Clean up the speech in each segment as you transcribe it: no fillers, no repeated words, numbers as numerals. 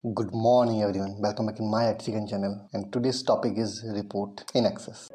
Good morning everyone. Welcome back in my Hexagon channel and today's topic is report in Access.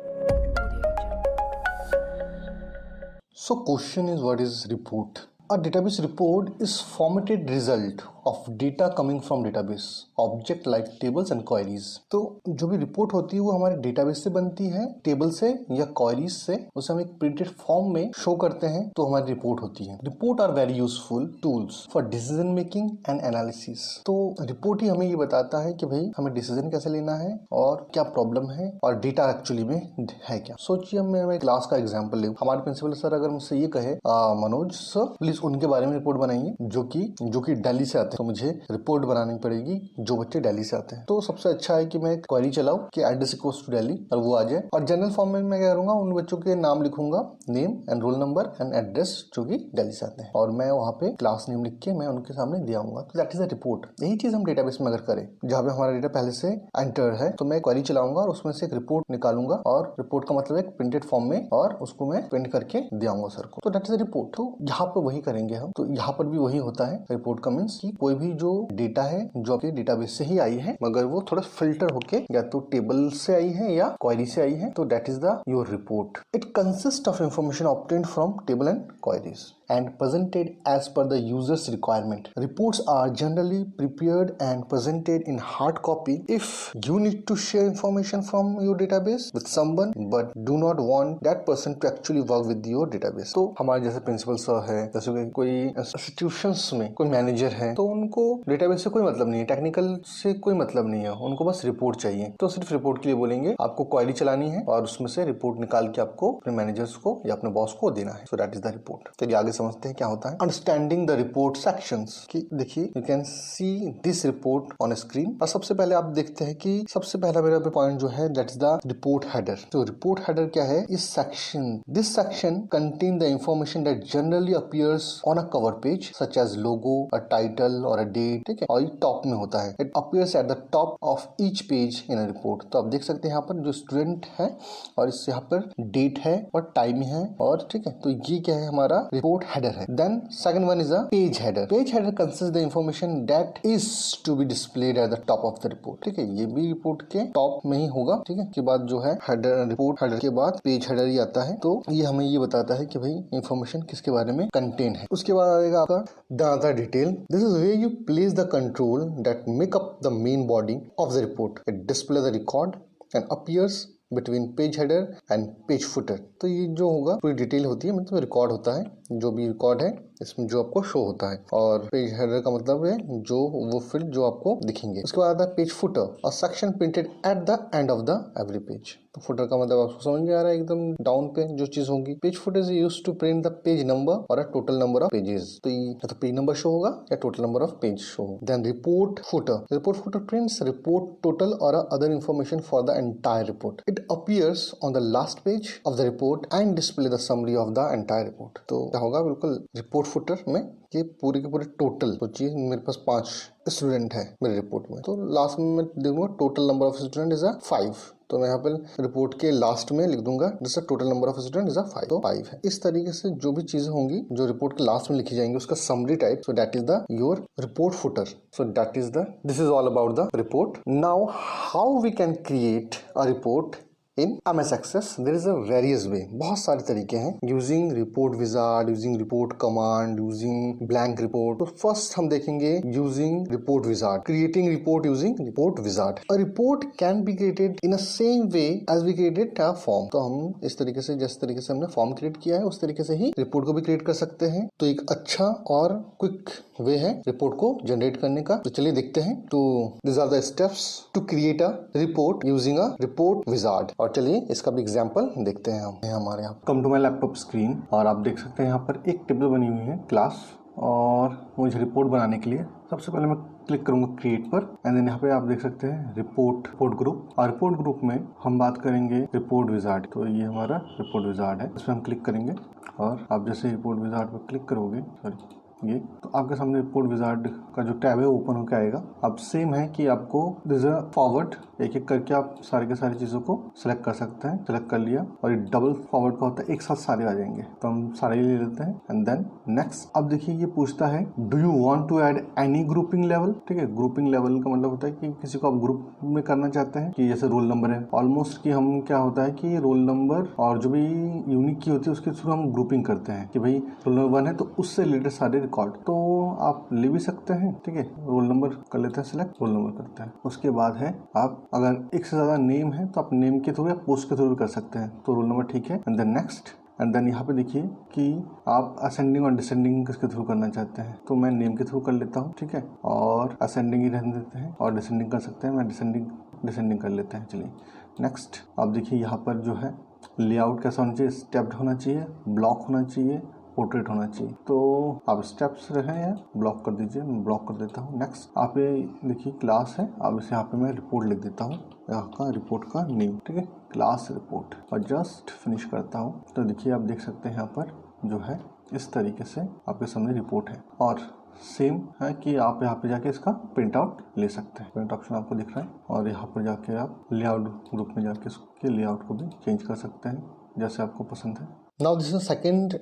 So question is, what is report? A database report is formatted result of data coming from database object like tables and queries. तो जो भी report होती है वो हमारे database से बनती है, टेबल से या क्वेरीज से, उसे हम एक प्रिंटेड फॉर्म में शो करते हैं तो हमारी रिपोर्ट होती है। Report are very useful tools for decision making and analysis. तो रिपोर्ट ही हमें ये बताता है कि भाई हमें डिसीजन कैसे लेना है और क्या प्रॉब्लम है और डेटा एक्चुअली में है क्या। सोचिए मैं क्लास का एग्जाम्पल लूं, हमारे प्रिंसिपल सर अगर मुझसे ये कहे मनोज सर प्लीज उनके बारे में रिपोर्ट बनाइए जो कि दिल्ली से आते हैं, तो मुझे रिपोर्ट बनानी पड़ेगी जो बच्चे दिल्ली से आते हैं। तो सबसे अच्छा है कि मैं क्वेरी चलाऊं कि एड्रेस इक्वल्स टू दिल्ली और वो आ जाए, और जनरल फॉर्म में मैं क्या करूंगा, उन बच्चों के नाम लिखूंगा, name and roll number and address जो कि दिल्ली से आते हैं, और मैं वहाँ पे क्लास नेम लिख के मैं उनके सामने दे आऊंगा। तो दैट इज अ रिपोर्ट। यही चीज हम डेटाबेस में अगर करें जहाँ पे हमारा डेटा पहले से एंटर है, तो मैं क्वेरी चलाऊंगा और उसमें से एक रिपोर्ट निकालूंगा, और रिपोर्ट का मतलब एक प्रिंटेड फॉर्म में, और उसको मैं प्रिंट करके दे आऊंगा सर को। तो दैट इज अ रिपोर्ट। तो यहाँ पे वही करेंगे हम। तो यहाँ पर भी वही होता है। रिपोर्ट का मीन्स कि कोई भी जो डेटा है जो आपके डेटाबेस से ही आई है, मगर वो थोड़ा फिल्टर होके या तो टेबल से आई है या क्वेरी से आई है, तो that is the your report. It consist of information obtained from table and queries and presented as per the user's requirement. Reports are generally prepared and presented in hard copy if you need to share information from your database with someone but do not want that person to actually work with your database. तो हमारे जैसे principal sir है, जैसे कोई institutions में कोई manager है, तो उनको डेटाबेस से कोई मतलब नहीं है, टेक्निकल से कोई मतलब नहीं है, उनको बस रिपोर्ट चाहिए। तो सिर्फ रिपोर्ट के लिए बोलेंगे आपको क्वेरी चलानी है और उसमें से रिपोर्ट निकाल के आपको अपने मैनेजर्स को या अपने बॉस को देना है। सो दैट इज द रिपोर्ट। चलिए आगे समझते हैं क्या होता है। अंडरस्टैंडिंग द रिपोर्ट सेक्शंस, कि देखिए you can see this report on screen. और सबसे पहले आप देखते हैं कि सबसे पहला मेरा पॉइंट जो है that is the report header. तो रिपोर्ट हेडर क्या है? इस section, this section contain the information that generally appears on a cover page such as logo, a title और अ डेट। ठीक है, और ये टॉप में होता है। It appears at the top of each page in a report. तो आप देख सकते हैं यहाँ पर जो स्टूडेंट है और इस यहाँ पर डेट है और टाइम है, और ठीक है, तो ये क्या है, हमारा रिपोर्ट हेडर है। Then second one is a page header. Page header consists the information that is to be displayed at the top of the report. ठीक है, ये भी रिपोर्ट के टॉप में ही होगा। ठीक है, के बाद जो है हेडर, रिपोर्ट हेडर के बाद पेज हेडर ही आता है। तो ये हमें ये बताता है कि भाई इंफॉर्मेशन किसके बारे में कंटेन है। उसके बाद आएगा आपका data detail. This is where you place the control that make up the main body of the report. It display the record and appears between page header and page footer. तो ये जो होगा पूरी डिटेल होती है, मतलब record होता है, जो भी रिकॉर्ड है इसमें जो आपको शो होता है, और पेज हेडर का मतलब है जो वो फील्ड जो आपको दिखेंगे। उसके बाद आता है पेज फुटर, और section printed at the end of the every page. तो फुटर का मतलब आपको समझ में आ रहा है एकदम डाउन पे जो चीज होगी। Page footer is used to print the page number और a total number of pages. तो ये या तो पेज नंबर शो होगा या total number of page show होगा। Then report footer, report footer prints report total और other information for the entire report. It appears on the last page of the report and display the summary of the entire report. तो क्या होगा, बिल्कुल report footer में ये पूरे के पूरे टोटल, सोचिए मेरे पास 5 स्टूडेंट है मेरे रिपोर्ट में, तो लास्ट में मैं देखूंगा total number of student is 5। तो मैं यहाँ पर रिपोर्ट के लास्ट में लिख दूंगा जिससे total number of student is 5, तो 5 है। इस तरीके से जो भी चीजें होंगी जो रिपोर्ट के लास्ट में लिखी जाएंगी उसका summary type, so that is the your report footer. So that is the, this is all about the report. Now how we can create a report in MS Access, there is a various way, बहुत सारे तरीके हैं। Using report wizard, using report command, using blank report. तो first हम देखेंगे using report wizard, creating report using report wizard. A report can be created in a same way as we created a form. तो हम इस तरीके से, जिस तरीके से हमने फॉर्म क्रिएट किया है उस तरीके से ही रिपोर्ट को भी क्रिएट कर सकते हैं। तो एक अच्छा और क्विक वे है रिपोर्ट को जनरेट करने का। तो चलिए देखते हैं। तो this are the steps to create a report using a report wizard. और चलिए इसका भी एग्जांपल देखते हैं हम। हमारे यहाँ come to my laptop screen, और आप देख सकते हैं यहाँ पर एक टेबल बनी हुई है क्लास, और मुझे रिपोर्ट बनाने के लिए सबसे पहले मैं क्लिक करूंगा क्रिएट पर, एंड देन यहाँ पे आप देख सकते हैं रिपोर्ट ग्रुप, और रिपोर्ट ग्रुप में हम बात करेंगे रिपोर्ट विजार्ड। तो ये हमारा रिपोर्ट विजार्ड है, इसमें हम क्लिक करेंगे, और आप जैसे रिपोर्ट विजार्ड पर क्लिक करोगे, सॉरी ये तो आपके सामने रिपोर्ट विजार्ड का जो टैब है ओपन होकर आएगा। अब सेम है कि आपको दिस फॉरवर्ड एक एक करके आप सारी के सारी चीज़ों को सिलेक्ट कर सकते हैं। सिलेक्ट कर लिया और ये डबल फॉरवर्ड का होता है, एक साथ सारे आ जाएंगे, तो हम सारे ले लेते हैं एंड देन नेक्स्ट। अब देखिए ये पूछता है do you want to add any grouping level. ठीक है, ग्रुपिंग लेवल का मतलब होता है कि किसी को आप ग्रुप में करना चाहते हैं कि जैसे रोल नंबर है ऑलमोस्ट कि हम क्या होता है कि रोल नंबर और जो भी यूनिक की होती है उसके थ्रू हम ग्रुपिंग करते हैं कि भाई रोल नंबर 1 है तो उससे रिलेटेड सारे रिकॉर्ड तो आप ले भी सकते हैं। ठीक है, रोल नंबर कर लेते हैं सिलेक्ट, रोल नंबर करते हैं। उसके बाद है आप अगर एक से ज़्यादा नेम है तो आप नेम के थ्रू या पोस्ट के थ्रू भी कर सकते हैं, तो रोल नंबर ठीक है and then next. And then यहाँ पे देखिए कि आप असेंडिंग और डिसेंडिंग किसके थ्रू करना चाहते हैं, तो मैं नेम के थ्रू कर लेता हूँ। ठीक है, और असेंडिंग ही रहने देते हैं और डिसेंडिंग कर सकते हैं, मैं डिसेंडिंग कर लेते हैं। चलिए नेक्स्ट। आप देखिए यहाँ पर जो है लेआउट कैसा होना चाहिए, स्टेप्ड होना चाहिए, ब्लॉक होना चाहिए, पोर्ट्रेट होना चाहिए। तो आप स्टेप्स रहे या ब्लॉक कर दीजिए, मैं ब्लॉक कर देता हूँ। नेक्स्ट आप ये देखिए क्लास है, अब इसे यहाँ पे मैं रिपोर्ट लिख देता हूँ, यहाँ का रिपोर्ट का नेम। ठीक है, क्लास रिपोर्ट और जस्ट फिनिश करता हूँ। तो देखिए आप देख सकते हैं यहाँ पर जो है इस तरीके से आपके सामने रिपोर्ट है और सेम है कि आप यहाँ पे जाके इसका प्रिंट आउट ले सकते हैं। प्रिंट ऑप्शन आपको दिख रहा है और यहाँ पर जाके आप लेआउट ग्रुप में जाके इसके लेआउट को भी चेंज कर सकते हैं जैसे आपको पसंद है। Now this is second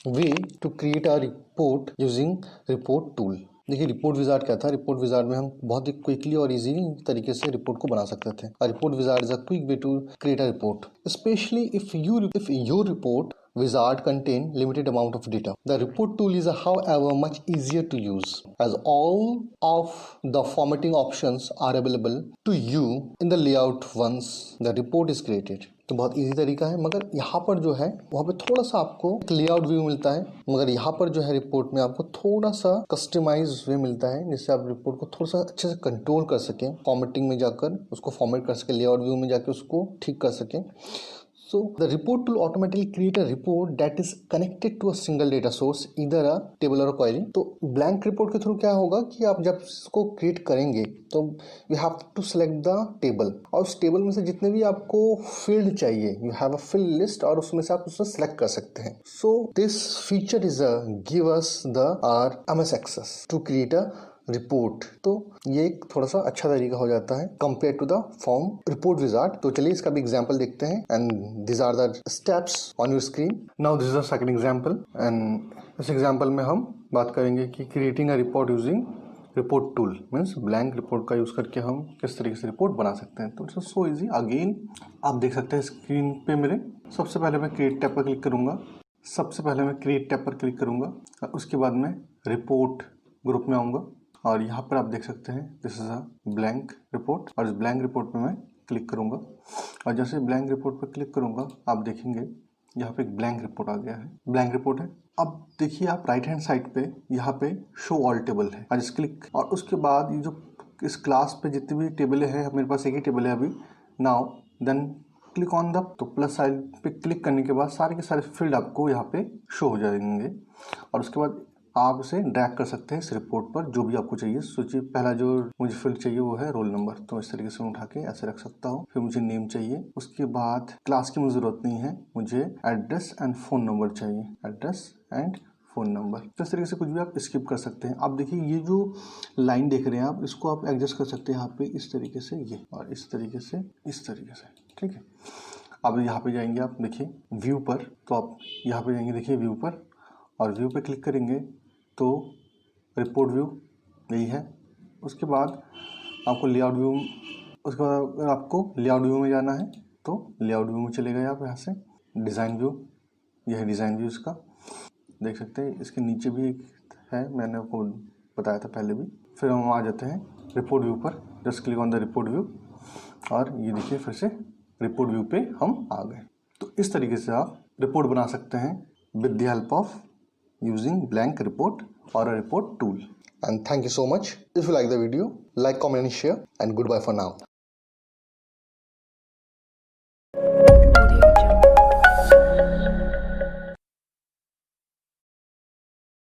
way to create a report using report tool. देखिए रिपोर्ट विजार्ड क्या था, रिपोर्ट विजार्ड में हम बहुत ही क्विकली और इजी तरीके से रिपोर्ट को बना सकते थे। Report wizard is a quick way to create a report, specially if your report wizard contain limited amount of data. The report tool is however much easier to use as all of the formatting options are available to you in the layout once the report is created. तो बहुत easy तरीका है, मगर यहाँ पर जो है वहाँ पे थोड़ा सा आपको लेआउट व्यू मिलता है, मगर यहाँ पर जो है रिपोर्ट में आपको थोड़ा सा कस्टमाइज वे मिलता है जिससे आप रिपोर्ट को थोड़ा सा अच्छे से कंट्रोल कर सकें, फॉर्मेटिंग में जाकर उसको फॉर्मेट कर सकें, लेआउट व्यू में जाकर उसको ठीक कर सकें। So the report tool automatically create a report that is connected to a single data source, either a table or a query. तो blank report के थ्रू क्या होगा कि आप जब इसको create करेंगे तो you have to select the table और उस टेबल में से जितने भी आपको field चाहिए you have a fill list और उसमें से आप उसे select कर सकते हैं। So this feature is give us the MS access to create a report. तो ये एक थोड़ा सा अच्छा तरीका हो जाता है compare to the form report wizard. तो चलिए इसका भी एग्जांपल देखते हैं and this are the steps on your screen. Now this is the second example and इस एग्जांपल में हम बात करेंगे कि creating a report using report tool means blank report का यूज करके हम किस तरीके से रिपोर्ट बना सकते हैं। तो इट्स सो इजी। अगेन आप देख सकते हैं स्क्रीन पे मेरे, सबसे पहले मैं क्रिएट टैब पर क्लिक करूंगा, उसके बाद मैं रिपोर्ट ग्रुप में आऊँगा और यहाँ पर आप देख सकते हैं this is a blank report और इस ब्लैंक रिपोर्ट पे मैं क्लिक करूँगा और जैसे ब्लैंक रिपोर्ट पर क्लिक करूँगा आप देखेंगे यहाँ पे एक ब्लैंक रिपोर्ट आ गया है, ब्लैंक रिपोर्ट है। अब देखिए आप राइट हैंड साइड पे यहाँ पे शो ऑल टेबल है, आज क्लिक और उसके बाद ये जो इस क्लास पे जितनी भी टेबलें हैं, मेरे पास एक ही टेबल है अभी। Now then click on the, तो प्लस साइड पे क्लिक करने के बाद सारे के सारे फील्ड आपको यहाँ पे शो हो जाएंगे और उसके बाद आप उसे ड्रैग कर सकते हैं इस रिपोर्ट पर जो भी आपको चाहिए। सोचिए पहला जो मुझे फील्ड चाहिए वो है रोल नंबर, तो इस तरीके से मैं उठा के ऐसे रख सकता हूँ। फिर मुझे नेम चाहिए, उसके बाद क्लास की मुझे ज़रूरत नहीं है, मुझे एड्रेस एंड फ़ोन नंबर चाहिए, एड्रेस एंड फ़ोन नंबर। तो इस तरीके से कुछ भी आप स्किप कर सकते हैं। आप देखिए ये जो लाइन देख रहे हैं आप, इसको आप एडजस्ट कर सकते हैं यहाँ पे इस तरीके से, ये और इस तरीके से, इस तरीके से। ठीक है, अब यहाँ पे जाएंगे आप देखिए व्यू पर, तो आप यहाँ पे जाएंगे देखिए व्यू पर और व्यू पे क्लिक करेंगे तो रिपोर्ट व्यू यही है। उसके बाद आपको लेआउट व्यू, उसके बाद अगर आपको लेआउट व्यू में जाना है तो लेआउट व्यू में चले गए आप। यहाँ से डिज़ाइन व्यू, यह है डिज़ाइन व्यू इसका, देख सकते हैं। इसके नीचे भी एक है, मैंने आपको बताया था पहले भी। फिर हम आ जाते हैं रिपोर्ट व्यू पर, just click on the report view और ये देखिए फिर से रिपोर्ट व्यू पे हम आ गए। तो इस तरीके से आप रिपोर्ट बना सकते हैं with the help of using blank report or a report tool. And thank you so much. If you like the video, like, comment and share, and goodbye for now.